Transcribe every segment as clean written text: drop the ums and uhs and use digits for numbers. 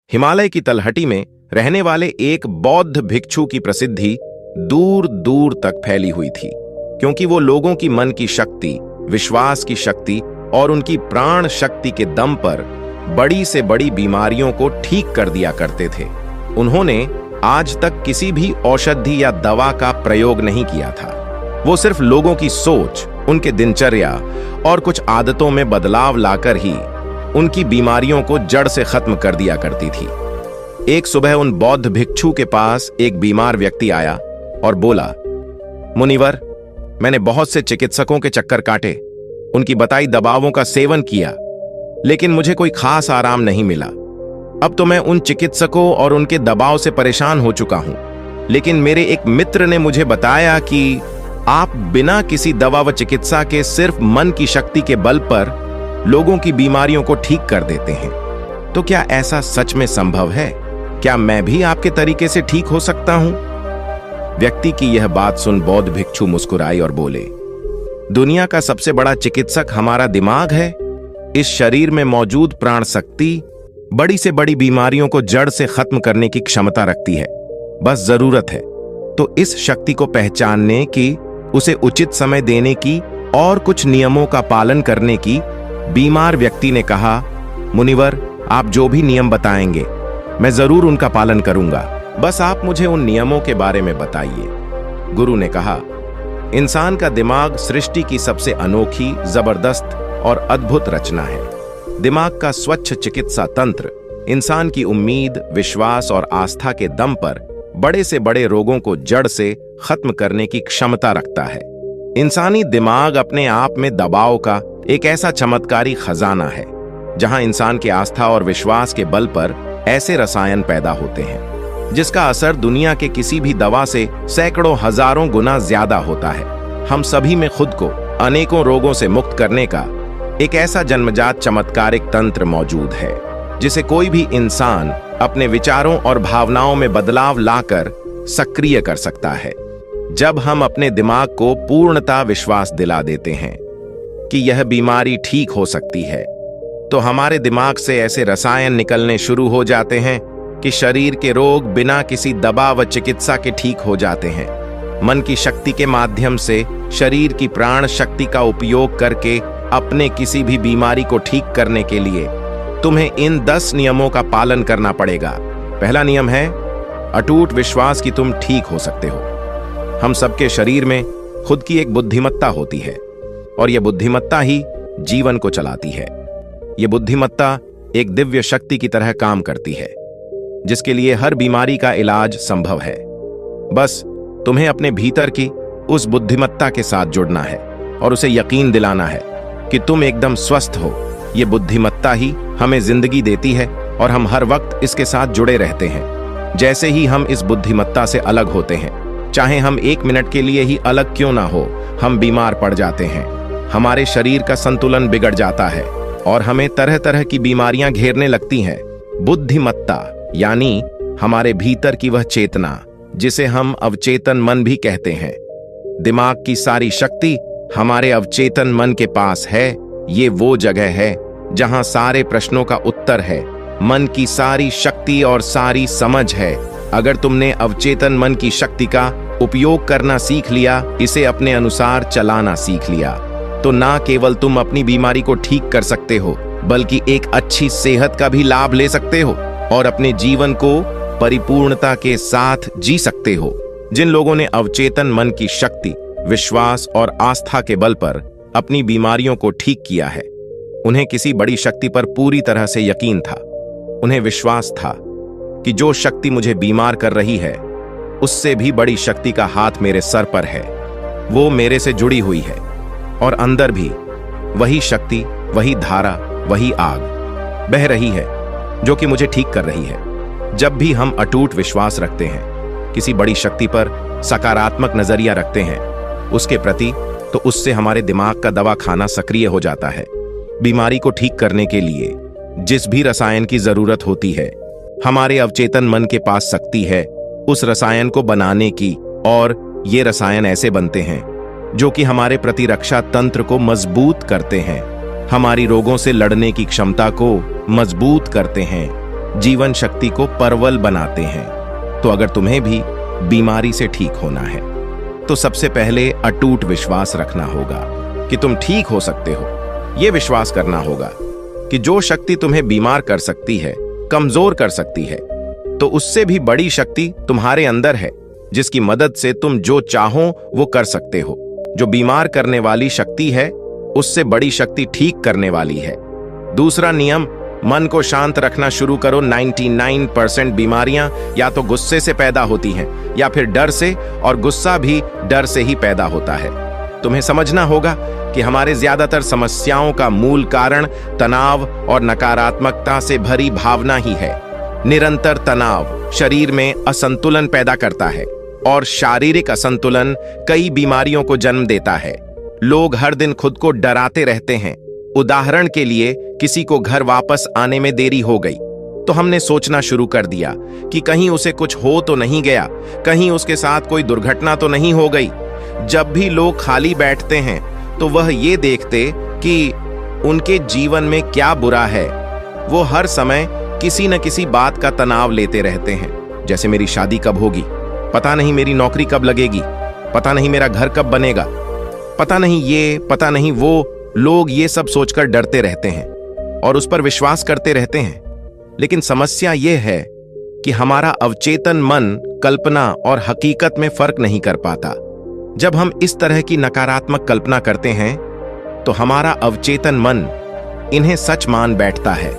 हिमालय की तलहटी में रहने वाले एक बौद्ध भिक्षु की प्रसिद्धि दूर दूर तक फैली हुई थी, क्योंकि वो लोगों की मन की शक्ति, विश्वास की शक्ति और उनकी प्राण शक्ति के दम पर बड़ी से बड़ी बीमारियों को ठीक कर दिया करते थे। उन्होंने आज तक किसी भी औषधि या दवा का प्रयोग नहीं किया था। वो सिर्फ लोगों की सोच, उनके दिनचर्या और कुछ आदतों में बदलाव लाकर ही उनकी बीमारियों को जड़ से खत्म कर दिया करती थी। एक सुबह उन बौद्ध भिक्षु के पास एक बीमार व्यक्ति आया और बोला, मुनिवर, मैंने बहुत से चिकित्सकों के चक्कर काटे, उनकी बताई दवाओं का सेवन किया, लेकिन मुझे कोई खास आराम नहीं मिला। अब तो मैं उन चिकित्सकों और उनके दबाव से परेशान हो चुका हूं। लेकिन मेरे एक मित्र ने मुझे बताया कि आप बिना किसी दवा व चिकित्सा के सिर्फ मन की शक्ति के बल पर लोगों की बीमारियों को ठीक कर देते हैं। तो क्या ऐसा सच में संभव है? क्या मैं भी आपके तरीके से ठीक हो सकता हूं? व्यक्ति की यह बात सुन बौद्ध भिक्षु मुस्कुराए और बोले, दुनिया का सबसे बड़ा चिकित्सक हमारा दिमाग है। इस शरीर में मौजूद प्राण शक्ति बड़ी से बड़ी बीमारियों को जड़ से खत्म करने की क्षमता रखती है। बस जरूरत है तो इस शक्ति को पहचानने की, उसे उचित समय देने की और कुछ नियमों का पालन करने की। बीमार व्यक्ति ने कहा, मुनिवर, आप जो भी नियम बताएंगे मैं जरूर उनका पालन करूंगा, बस आप मुझे उन नियमों के बारे में बताइए। गुरु ने कहा, इंसान का दिमाग सृष्टि की सबसे अनोखी, जबरदस्त और अद्भुत रचना है। दिमाग का स्वच्छ चिकित्सा तंत्र इंसान की उम्मीद, विश्वास और आस्था के दम पर बड़े से बड़े रोगों को जड़ से खत्म करने की क्षमता रखता है। इंसानी दिमाग अपने आप में दबाव का एक ऐसा चमत्कारी खजाना है, जहां इंसान के आस्था और विश्वास के बल पर ऐसे रसायन पैदा होते हैं जिसका असर दुनिया के किसी भी दवा से सैकड़ों हजारों गुना ज्यादा होता है। हम सभी में खुद को अनेकों रोगों से मुक्त करने का एक ऐसा जन्मजात चमत्कारिक तंत्र मौजूद है, जिसे कोई भी इंसान अपने विचारों और भावनाओं में बदलाव लाकर सक्रिय कर सकता है। जब हम अपने दिमाग को पूर्णतः विश्वास दिला देते हैं कि यह बीमारी ठीक हो सकती है, तो हमारे दिमाग से ऐसे रसायन निकलने शुरू हो जाते हैं कि शरीर के रोग बिना किसी दवा व चिकित्सा के ठीक हो जाते हैं। मन की शक्ति के माध्यम से शरीर की प्राण शक्ति का उपयोग करके अपने किसी भी बीमारी को ठीक करने के लिए तुम्हें इन 10 नियमों का पालन करना पड़ेगा। पहला नियम है अटूट विश्वास कि तुम ठीक हो सकते हो। हम सबके शरीर में खुद की एक बुद्धिमत्ता होती है और यह बुद्धिमत्ता ही जीवन को चलाती है। यह बुद्धिमत्ता एक दिव्य शक्ति की तरह काम करती है, जिसके लिए हर बीमारी का इलाज संभव है। बस तुम्हें अपने भीतर की उस बुद्धिमत्ता के साथ जुड़ना है और उसे यकीन दिलाना है कि तुम एकदम स्वस्थ हो। यह बुद्धिमत्ता ही हमें जिंदगी देती है और हम हर वक्त इसके साथ जुड़े रहते हैं। जैसे ही हम इस बुद्धिमत्ता से अलग होते हैं, चाहे हम 1 मिनट के लिए ही अलग क्यों ना हो, हम बीमार पड़ जाते हैं। हमारे शरीर का संतुलन बिगड़ जाता है और हमें तरह तरह की बीमारियां घेरने लगती हैं। बुद्धिमत्ता यानी हमारे भीतर की वह चेतना जिसे हम अवचेतन मन भी कहते हैं। दिमाग की सारी शक्ति हमारे अवचेतन मन के पास है। ये वो जगह है जहां सारे प्रश्नों का उत्तर है। मन की सारी शक्ति और सारी समझ है। अगर तुमने अवचेतन मन की शक्ति का उपयोग करना सीख लिया, इसे अपने अनुसार चलाना सीख लिया, तो ना केवल तुम अपनी बीमारी को ठीक कर सकते हो, बल्कि एक अच्छी सेहत का भी लाभ ले सकते हो और अपने जीवन को परिपूर्णता के साथ जी सकते हो। जिन लोगों ने अवचेतन मन की शक्ति, विश्वास और आस्था के बल पर अपनी बीमारियों को ठीक किया है, उन्हें किसी बड़ी शक्ति पर पूरी तरह से यकीन था। उन्हें विश्वास था कि जो शक्ति मुझे बीमार कर रही है, उससे भी बड़ी शक्ति का हाथ मेरे सर पर है। वो मेरे से जुड़ी हुई है और अंदर भी वही शक्ति, वही धारा, वही आग बह रही है जो कि मुझे ठीक कर रही है। जब भी हम अटूट विश्वास रखते हैं, किसी बड़ी शक्ति पर सकारात्मक नजरिया रखते हैं उसके प्रति, तो उससे हमारे दिमाग का दवा खाना सक्रिय हो जाता है। बीमारी को ठीक करने के लिए जिस भी रसायन की जरूरत होती है, हमारे अवचेतन मन के पास शक्ति है उस रसायन को बनाने की, और ये रसायन ऐसे बनते हैं जो कि हमारे प्रतिरक्षा तंत्र को मजबूत करते हैं, हमारी रोगों से लड़ने की क्षमता को मजबूत करते हैं। जीवन शक्ति को प्रबल बनाते हैं। तो अगर तुम्हें भी बीमारी से ठीक होना है तो सबसे पहले अटूट विश्वास रखना होगा कि तुम ठीक हो सकते हो। यह विश्वास करना होगा कि जो शक्ति तुम्हें बीमार कर सकती है, कमजोर कर सकती है, तो उससे भी बड़ी शक्ति तुम्हारे अंदर है, जिसकी मदद से तुम जो चाहो वो कर सकते हो। जो बीमार करने वाली शक्ति है, उससे बड़ी शक्ति ठीक करने वाली है। दूसरा नियम, मन को शांत रखना शुरू करो। 99% बीमारियां या तो गुस्से से पैदा होती हैं या फिर डर से, और गुस्सा भी डर से ही पैदा होता है। तुम्हें समझना होगा कि हमारे ज्यादातर समस्याओं का मूल कारण तनाव और नकारात्मकता से भरी भावना ही है। निरंतर तनाव शरीर में असंतुलन पैदा करता है और शारीरिक असंतुलन कई बीमारियों को जन्म देता है। लोग हर दिन खुद को डराते रहते हैं। उदाहरण के लिए, किसी को घर वापस आने में देरी हो गई तो हमने सोचना शुरू कर दिया कि कहीं उसे कुछ हो तो नहीं गया, कहीं उसके साथ कोई दुर्घटना तो नहीं हो गई। जब भी लोग खाली बैठते हैं तो वह ये देखते कि उनके जीवन में क्या बुरा है। वो हर समय किसी न किसी बात का तनाव लेते रहते हैं, जैसे मेरी शादी कब होगी, पता नहीं मेरी नौकरी कब लगेगी, पता नहीं मेरा घर कब बनेगा, पता नहीं ये, पता नहीं वो। लोग ये सब सोचकर डरते रहते हैं और उस पर विश्वास करते रहते हैं। लेकिन समस्या यह है कि हमारा अवचेतन मन कल्पना और हकीकत में फर्क नहीं कर पाता। जब हम इस तरह की नकारात्मक कल्पना करते हैं तो हमारा अवचेतन मन इन्हें सच मान बैठता है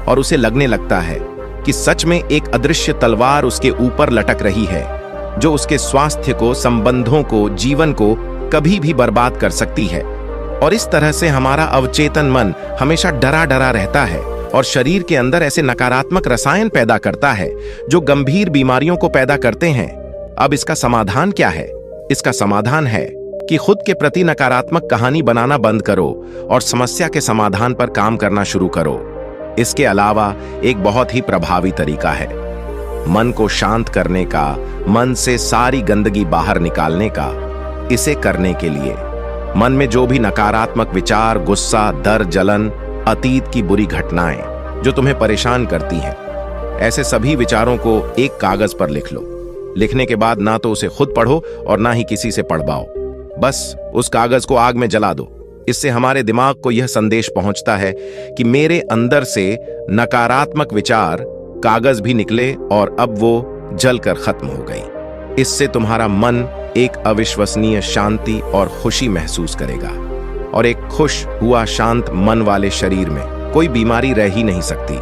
और उसे लगने लगता है कि सच में एक अदृश्य तलवार उसके ऊपर लटक रही है, जो उसके स्वास्थ्य को, संबंधों को, जीवन को कभी भी बर्बाद कर सकती है। और इस तरह से हमारा अवचेतन मन हमेशा डरा डरा रहता है और शरीर के अंदर ऐसे नकारात्मक रसायन पैदा करता है जो गंभीर बीमारियों को पैदा करते हैं। अब इसका समाधान क्या है? इसका समाधान है कि खुद के प्रति नकारात्मक कहानी बनाना बंद करो और समस्या के समाधान पर काम करना शुरू करो। इसके अलावा एक बहुत ही प्रभावी तरीका है मन को शांत करने का, मन से सारी गंदगी बाहर निकालने का। इसे करने के लिए मन में जो भी नकारात्मक विचार, गुस्सा, डर, जलन, अतीत की बुरी घटनाएं जो तुम्हें परेशान करती हैं, ऐसे सभी विचारों को एक कागज पर लिख लो। लिखने के बाद ना तो उसे खुद पढ़ो और ना ही किसी से पढ़वाओ, बस उस कागज को आग में जला दो। इससे हमारे दिमाग को यह संदेश पहुंचता है कि मेरे अंदर से नकारात्मक विचार कागज भी निकले और अब वो जलकर खत्म हो गई। इससे तुम्हारा मन एक अविश्वसनीय शांति और खुशी महसूस करेगा, और एक खुश हुआ शांत मन वाले शरीर में कोई बीमारी रह ही नहीं सकती।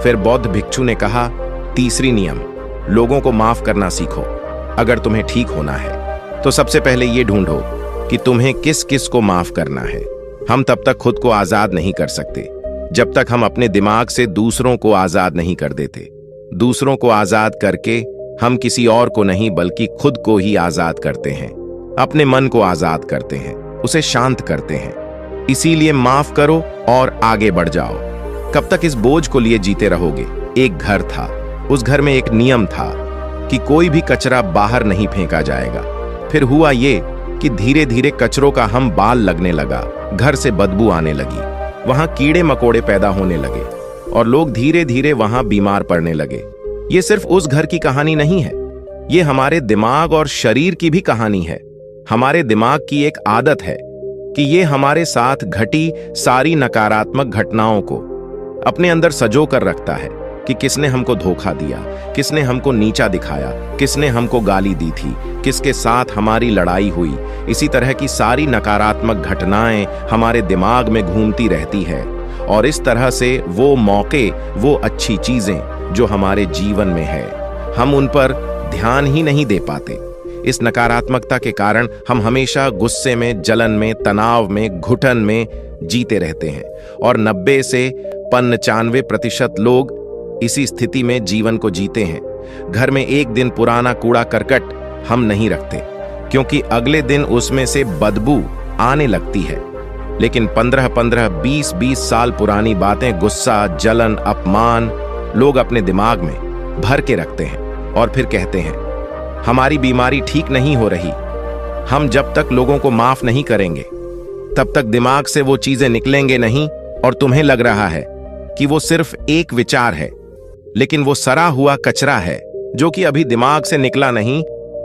फिर बौद्ध भिक्षु ने कहा, तीसरी नियम, लोगों को माफ करना सीखो। अगर तुम्हें ठीक होना है तो सबसे पहले ये ढूंढो कि तुम्हें किस किस को माफ करना है। हम तब तक खुद को आजाद नहीं कर सकते जब तक हम अपने दिमाग से दूसरों को आजाद नहीं कर देते। दूसरों को आजाद करके हम किसी और को नहीं बल्कि खुद को ही आजाद करते हैं, अपने मन को आजाद करते हैं, उसे शांत करते हैं। इसीलिए माफ करो और आगे बढ़ जाओ। कब तक इस बोझ को लिए जीते रहोगे? एक घर था, उस घर में एक नियम था कि कोई भी कचरा बाहर नहीं फेंका जाएगा। फिर हुआ ये कि धीरे धीरे कचरों का हम बाल लगने लगा, घर से बदबू आने लगी, वहां कीड़े मकोड़े पैदा होने लगे और लोग धीरे धीरे वहां बीमार पड़ने लगे। ये सिर्फ उस घर की कहानी नहीं है, ये हमारे दिमाग और शरीर की भी कहानी है। हमारे दिमाग की एक आदत है कि ये हमारे साथ घटी सारी नकारात्मक घटनाओं को अपने अंदर सजो कर रखता है कि किसने हमको धोखा दिया, किसने हमको नीचा दिखाया, किसने हमको गाली दी थी, किसके साथ हमारी लड़ाई हुई। इसी तरह की सारी नकारात्मक घटनाएं हमारे दिमाग में घूमती रहती है और इस तरह से वो मौके, वो अच्छी चीजें जो हमारे जीवन में है, हम उन पर ध्यान ही नहीं दे पाते। इस नकारात्मकता के कारण हम हमेशा गुस्से में, जलन में, तनाव में, घुटन में जीते रहते हैं और 90 से 95% लोग इसी स्थिति में जीवन को जीते हैं। घर में एक दिन पुराना कूड़ा करकट हम नहीं रखते क्योंकि अगले दिन उसमें से बदबू आने लगती है, लेकिन 15-15, 20-20 साल पुरानी बातें, गुस्सा, जलन, अपमान लोग अपने दिमाग में भर के रखते हैं और फिर कहते हैं हमारी बीमारी ठीक नहीं हो रही। हम जब तक लोगों को माफ नहीं करेंगे तब तक दिमाग से वो चीजें निकलेंगे नहीं और तुम्हें लग रहा है कि वो सिर्फ एक विचार है, लेकिन वो सड़ा हुआ कचरा है जो कि अभी दिमाग से निकला नहीं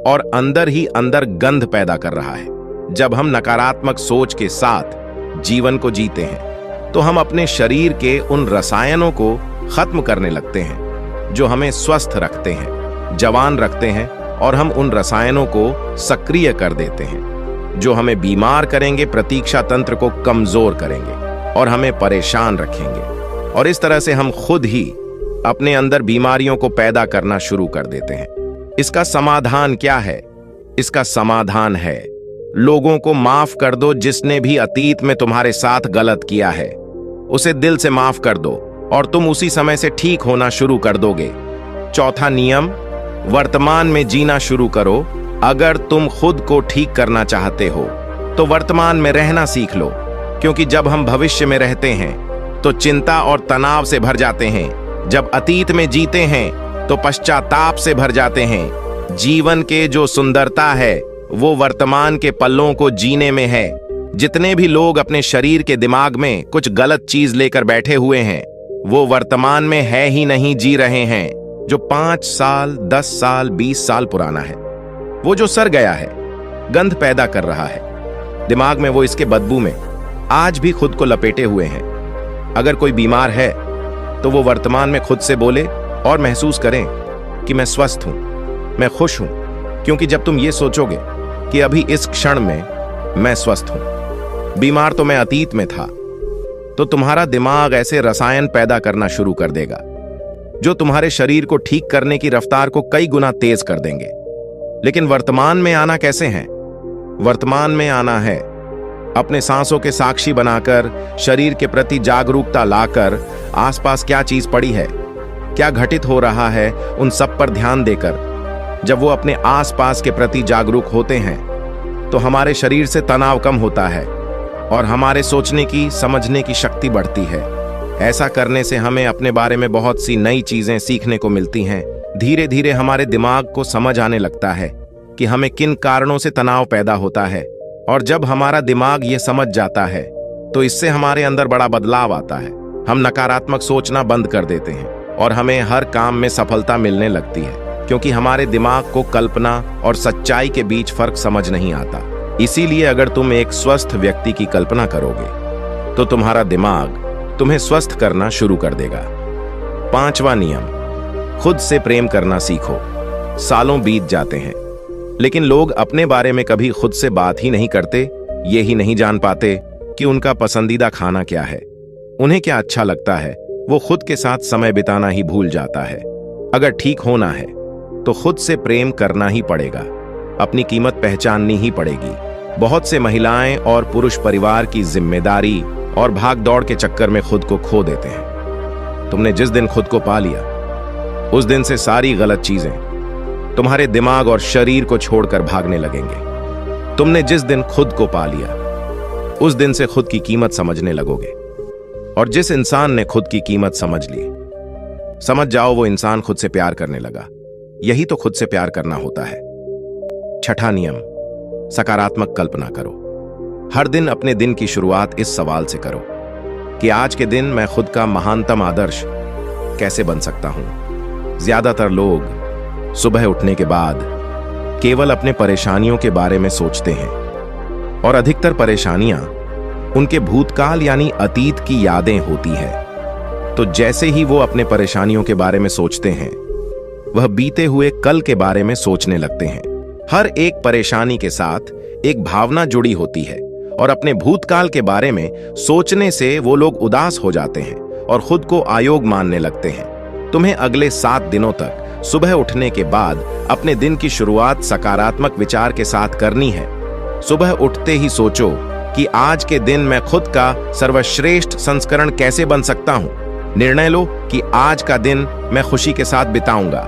और अंदर ही अंदर गंध पैदा कर रहा है। जब हम नकारात्मक सोच के साथ जीवन को जीते हैं तो हम अपने शरीर के उन रसायनों को खत्म करने लगते हैं जो हमें स्वस्थ रखते हैं, जवान रखते हैं, और हम उन रसायनों को सक्रिय कर देते हैं जो हमें बीमार करेंगे, प्रतीक्षा तंत्र को कमजोर करेंगे और हमें परेशान रखेंगे। और इस तरह से हम खुद ही अपने अंदर बीमारियों को पैदा करना शुरू कर देते हैं। इसका समाधान क्या है? इसका समाधान है, लोगों को माफ कर दो जिसने भी अतीत में तुम्हारे साथ गलत किया है। उसे दिल से माफ कर दो और तुम उसी समय से ठीक होना शुरू कर दोगे। चौथा नियम, वर्तमान में जीना शुरू करो। अगर तुम खुद को ठीक करना चाहते हो तो वर्तमान में रहना सीख लो, क्योंकि जब हम भविष्य में रहते हैं तो चिंता और तनाव से भर जाते हैं। जब अतीत में जीते हैं तो पश्चाताप से भर जाते हैं। जीवन के जो सुंदरता है वो वर्तमान के पलों को जीने में है। जितने भी लोग अपने शरीर के दिमाग में कुछ गलत चीज लेकर बैठे हुए हैं वो वर्तमान में है ही नहीं जी रहे हैं। जो 5 साल, 10 साल, 20 साल पुराना है वो जो सड़ गया है, गंध पैदा कर रहा है दिमाग में, वो इसके बदबू में आज भी खुद को लपेटे हुए हैं। अगर कोई बीमार है तो वो वर्तमान में खुद से बोले और महसूस करें कि मैं स्वस्थ हूं, मैं खुश हूं, क्योंकि जब तुम ये सोचोगे कि अभी इस क्षण में मैं स्वस्थ हूं, बीमार तो मैं अतीत में था, तो तुम्हारा दिमाग ऐसे रसायन पैदा करना शुरू कर देगा जो तुम्हारे शरीर को ठीक करने की रफ्तार को कई गुना तेज कर देंगे। लेकिन वर्तमान में आना कैसे है? वर्तमान में आना है अपने सांसों के साक्षी बनाकर, शरीर के प्रति जागरूकता लाकर, आसपास क्या चीज पड़ी है, क्या घटित हो रहा है, उन सब पर ध्यान देकर। जब वो अपने आसपास के प्रति जागरूक होते हैं तो हमारे शरीर से तनाव कम होता है और हमारे सोचने की, समझने की शक्ति बढ़ती है। ऐसा करने से हमें अपने बारे में बहुत सी नई चीजें सीखने को मिलती हैं। धीरे धीरे हमारे दिमाग को समझ आने लगता है कि हमें किन कारणों से तनाव पैदा होता है, और जब हमारा दिमाग ये समझ जाता है तो इससे हमारे अंदर बड़ा बदलाव आता है। हम नकारात्मक सोचना बंद कर देते हैं और हमें हर काम में सफलता मिलने लगती है, क्योंकि हमारे दिमाग को कल्पना और सच्चाई के बीच फर्क समझ नहीं आता। इसीलिए अगर तुम एक स्वस्थ व्यक्ति की कल्पना करोगे तो तुम्हारा दिमाग तुम्हें स्वस्थ करना शुरू कर देगा। 5वां नियम, खुद से प्रेम करना सीखो। सालों बीत जाते हैं लेकिन लोग अपने बारे में कभी खुद से बात ही नहीं करते। ये ही नहीं जान पाते कि उनका पसंदीदा खाना क्या है, उन्हें क्या अच्छा लगता है। वो खुद के साथ समय बिताना ही भूल जाता है। अगर ठीक होना है तो खुद से प्रेम करना ही पड़ेगा, अपनी कीमत पहचाननी ही पड़ेगी। बहुत से महिलाएं और पुरुष परिवार की जिम्मेदारी और भाग दौड़ के चक्कर में खुद को खो देते हैं। तुमने जिस दिन खुद को पा लिया उस दिन से सारी गलत चीजें तुम्हारे दिमाग और शरीर को छोड़कर भागने लगेंगे। तुमने जिस दिन खुद को पा लिया उस दिन से खुद की कीमत समझने लगोगे, और जिस इंसान ने खुद की कीमत समझ ली, समझ जाओ वो इंसान खुद से प्यार करने लगा। यही तो खुद से प्यार करना होता है। 6वां नियम, सकारात्मक कल्पना करो। हर दिन अपने दिन की शुरुआत इस सवाल से करो कि आज के दिन मैं खुद का महानतम आदर्श कैसे बन सकता हूं। ज्यादातर लोग सुबह उठने के बाद केवल अपने परेशानियों के बारे में सोचते हैं, और अधिकतर परेशानियां उनके भूतकाल यानी अतीत की यादें होती है। तो जैसे ही वो अपने परेशानियों के बारे में सोचते हैं, वह बीते हुए कल के बारे में सोचने लगते हैं। हर एक परेशानी के साथ एक भावना जुड़ी होती है, और अपने भूतकाल के बारे में सोचने से वो लोग उदास हो जाते हैं और खुद को अयोग्य मानने लगते हैं। तुम्हें अगले 7 दिनों तक सुबह उठने के बाद अपने दिन की शुरुआत सकारात्मक विचार के साथ करनी है। सुबह उठते ही सोचो कि आज के दिन मैं खुद का सर्वश्रेष्ठ संस्करण कैसे बन सकता हूं। निर्णय लो कि आज का दिन मैं खुशी के साथ बिताऊंगा।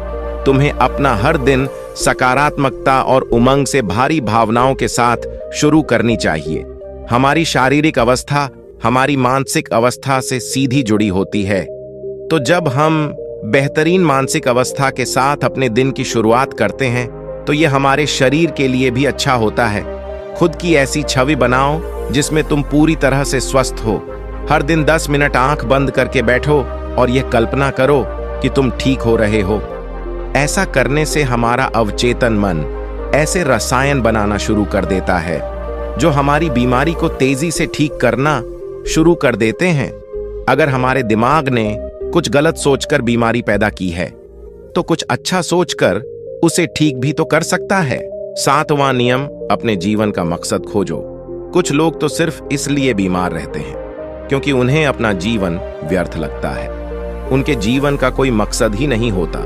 तुम्हें अपना हर दिन सकारात्मकता और उमंग से भारी भावनाओं के साथ शुरू करनी चाहिए। हमारी शारीरिक अवस्था हमारी मानसिक अवस्था से सीधी जुड़ी होती है। तो जब हम बेहतरीन मानसिक अवस्था के साथ अपने दिन की शुरुआत करते हैं तो यह हमारे शरीर के लिए भी अच्छा होता है। खुद की ऐसी छवि बनाओ जिसमें तुम पूरी तरह से स्वस्थ हो। हर दिन 10 मिनट आंख बंद करके बैठो और यह कल्पना करो कि तुम ठीक हो रहे हो। ऐसा करने से हमारा अवचेतन मन ऐसे रसायन बनाना शुरू कर देता है जो हमारी बीमारी को तेजी से ठीक करना शुरू कर देते हैं। अगर हमारे दिमाग ने कुछ गलत सोचकर बीमारी पैदा की है तो कुछ अच्छा सोचकर उसे ठीक भी तो कर सकता है। 7वां नियम, अपने जीवन का मकसद खोजो। कुछ लोग तो सिर्फ इसलिए बीमार रहते हैं क्योंकि उन्हें अपना जीवन व्यर्थ लगता है। उनके जीवन का कोई मकसद ही नहीं होता।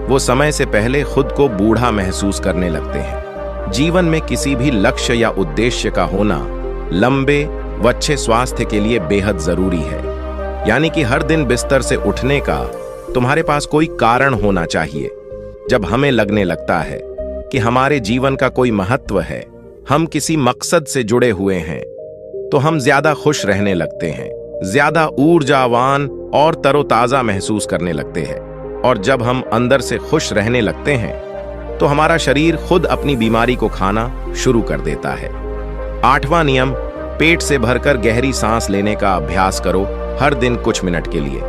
वो समय से पहले खुद को बूढ़ा महसूस करने लगते हैं। जीवन में किसी भी लक्ष्य या उद्देश्य का होना लंबे व अच्छे स्वास्थ्य के लिए बेहद जरूरी है। यानी कि हर दिन बिस्तर से उठने का तुम्हारे पास कोई कारण होना चाहिए। जब हमें लगने लगता है कि हमारे जीवन का कोई महत्व है, हम किसी मकसद से जुड़े हुए हैं, तो हम ज्यादा खुश रहने लगते हैं, ज्यादा ऊर्जावान और तरोताजा महसूस करने लगते हैं। और जब हम अंदर से खुश रहने लगते हैं तो हमारा शरीर खुद अपनी बीमारी को खाना शुरू कर देता है। 8वां नियम, पेट से भरकर गहरी सांस लेने का अभ्यास करो हर दिन कुछ मिनट के लिए।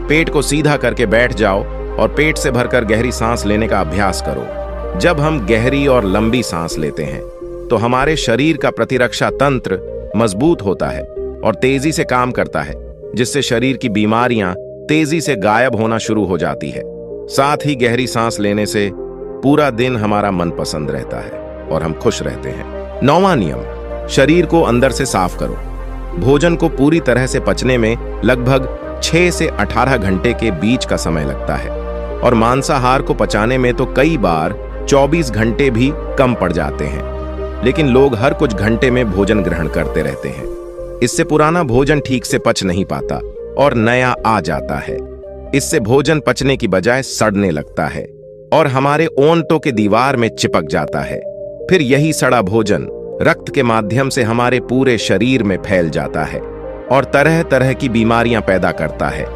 पेट को सीधा करके बैठ जाओ और पेट से भरकर गहरी सांस लेने का अभ्यास करो। जब हम गहरी और लंबी सांस लेते हैं तो हमारे शरीर का प्रतिरक्षा तंत्र मजबूत होता है और तेजी से काम करता है, जिससे शरीर की बीमारियां तेजी से गायब होना शुरू हो जाती है। साथ ही गहरी सांस लेने से पूरा दिन हमारा मन पसंद रहता है और हम खुश रहते हैं। 9वां नियम, शरीर को अंदर से साफ करो। भोजन को पूरी तरह से पचने में लगभग 6 से 18 घंटे के बीच का समय लगता है और मांसाहार को पचाने में तो कई बार 24 घंटे भी कम पड़ जाते हैं। लेकिन लोग हर कुछ घंटे में भोजन ग्रहण करते रहते हैं। इससे पुराना भोजन ठीक से पच नहीं पाता और नया आ जाता है। इससे भोजन पचने की बजाय सड़ने लगता है और हमारे ओंठों के दीवार में चिपक जाता है। फिर यही सड़ा भोजन रक्त के माध्यम से हमारे पूरे शरीर में फैल जाता है और तरह तरह की बीमारियां पैदा करता है।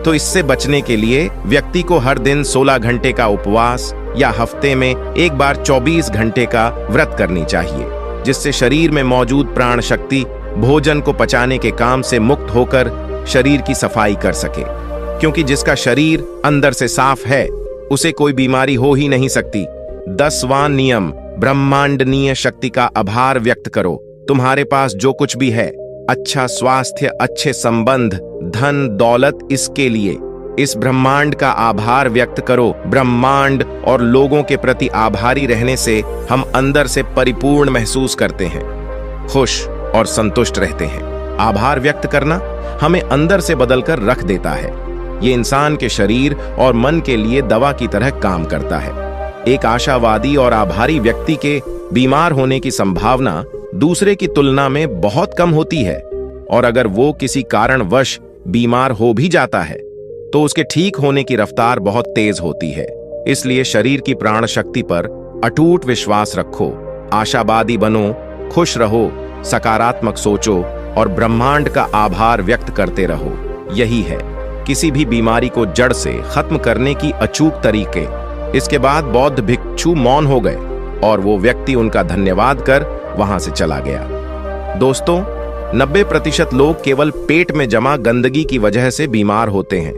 तो इससे बचने के लिए व्यक्ति को हर दिन 16 घंटे का उपवास या हफ्ते में एक बार 24 घंटे का व्रत करनी चाहिए, जिससे शरीर में मौजूद प्राण शक्ति भोजन को पचाने के काम से मुक्त होकर शरीर की सफाई कर सके। क्योंकि जिसका शरीर अंदर से साफ है उसे कोई बीमारी हो ही नहीं सकती। 10वां नियम, ब्रह्मांडनीय शक्ति का आभार व्यक्त करो। तुम्हारे पास जो कुछ भी है, अच्छा स्वास्थ्य, अच्छे संबंध, धन, दौलत, इसके लिए इस ब्रह्मांड का आभार व्यक्त करो। ब्रह्मांड और लोगों के प्रति आभारी रहने से हम अंदर से परिपूर्ण महसूस करते हैं, खुश और संतुष्ट रहते हैं। आभार व्यक्त करना हमें अंदर से बदलकर रख देता है। ये इंसान के शरीर और मन के लिए दवा की तरह काम करता है। एक आशावादी और आभारी व्यक्ति के बीमार होने की संभावना दूसरे की तुलना में बहुत कम होती है और अगर वो किसी कारणवश बीमार हो भी जाता है तो उसके ठीक होने की रफ्तार बहुत तेज होती है। इसलिए शरीर की प्राण शक्ति पर अटूट विश्वास रखो, आशावादी बनो, खुश रहो, सकारात्मक सोचो और ब्रह्मांड का आभार व्यक्त करते रहो। यही है किसी भी बीमारी को जड़ से खत्म करने की अचूक तरीके। इसके बाद बौद्ध भिक्षु मौन हो गए और वो व्यक्ति उनका धन्यवाद कर वहां से चला गया। दोस्तों, 90% लोग केवल पेट में जमा गंदगी की वजह से बीमार होते हैं।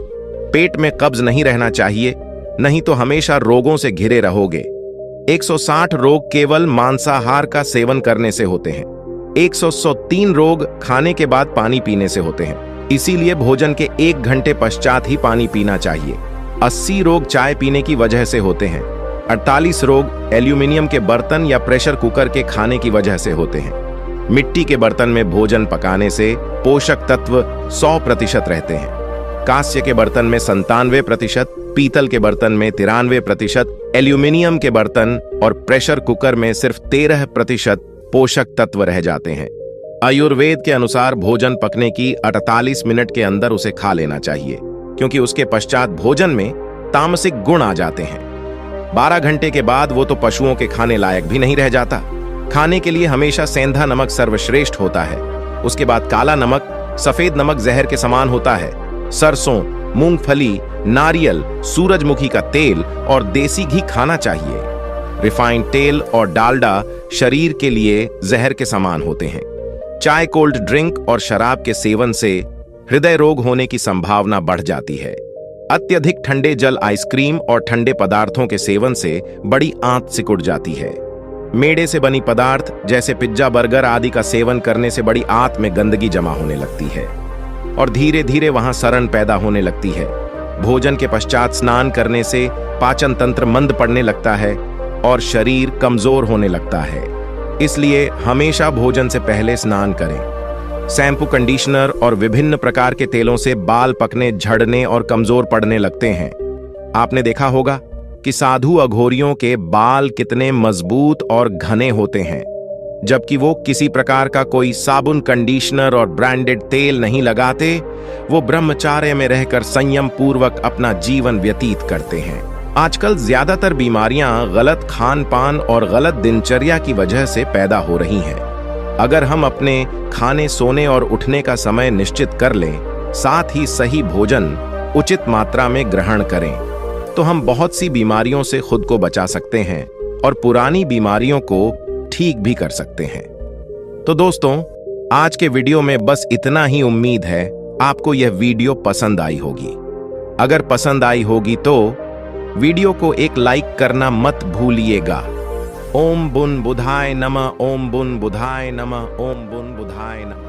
पेट में कब्ज नहीं रहना चाहिए, नहीं तो हमेशा रोगों से घिरे रहोगे। 160 रोग केवल मांसाहार का सेवन करने से होते हैं। 103 रोग खाने के बाद पानी पीने से होते हैं, इसीलिए भोजन के 1 घंटे पश्चात ही पानी पीना चाहिए। 80 रोग चाय पीने की वजह से होते हैं। 48 रोग एल्यूमिनियम के बर्तन या प्रेशर कुकर के खाने की वजह से होते हैं। मिट्टी के बर्तन में भोजन पकाने से पोषक तत्व 100% रहते हैं। कांस्य के बर्तन में 97%, पीतल के बर्तन में 93%, एल्यूमिनियम के बर्तन और प्रेशर कुकर में सिर्फ 13% पोषक तत्व रह जाते हैं। आयुर्वेद के अनुसार भोजन पकने की 48 मिनट के अंदर उसे खा लेना चाहिए, क्योंकि उसके पश्चात भोजन में तामसिक गुण आ जाते हैं। 12 घंटे के बाद वो तो पशुओं के खाने लायक भी नहीं रह जाता। खाने के लिए हमेशा सेंधा नमक सर्वश्रेष्ठ होता है। उसके बाद काला नमक, सफेद नमक जहर के समान होता है। सरसों, मूंगफली, नारियल, सूरजमुखी का तेल और देसी घी खाना चाहिए। रिफाइंड तेल और डालडा शरीर के लिए जहर के समान होते हैं। चाय, कोल्ड ड्रिंक और शराब के सेवन से हृदय रोग होने की संभावना बढ़ जाती है। अत्यधिक ठंडे जल, आइसक्रीम और ठंडे पदार्थों के सेवन से बड़ी आंत सिकुड़ जाती है। मेड़े से बनी पदार्थ जैसे पिज्जा, बर्गर आदि का सेवन करने से बड़ी आंत में गंदगी जमा होने लगती है और धीरे धीरे वहां सड़न पैदा होने लगती है। भोजन के पश्चात स्नान करने से पाचन तंत्र मंद पड़ने लगता है और शरीर कमजोर होने लगता है। इसलिए हमेशा भोजन से पहले स्नान करें। शैम्पू, कंडीशनर और विभिन्न प्रकार के तेलों से बाल पकने, झड़ने और कमजोर पड़ने लगते हैं। आपने देखा होगा कि साधु अघोरियों के बाल कितने मजबूत और घने होते हैं, जबकि वो किसी प्रकार का कोई साबुन, कंडीशनर और ब्रांडेड तेल नहीं लगाते। वो ब्रह्मचार्य में रहकर संयम पूर्वक अपना जीवन व्यतीत करते हैं। आजकल ज्यादातर बीमारियां गलत खान पान और गलत दिनचर्या की वजह से पैदा हो रही हैं। अगर हम अपने खाने, सोने और उठने का समय निश्चित कर लें, साथ ही सही भोजन उचित मात्रा में ग्रहण करें, तो हम बहुत सी बीमारियों से खुद को बचा सकते हैं और पुरानी बीमारियों को ठीक भी कर सकते हैं। तो दोस्तों, आज के वीडियो में बस इतना ही। उम्मीद है आपको यह वीडियो पसंद आई होगी। अगर पसंद आई होगी तो वीडियो को एक लाइक करना मत भूलिएगा। ओम बुन बुधाय नमः, ओम बुन बुधाय नमः, ओम बुन बुधाय नमः।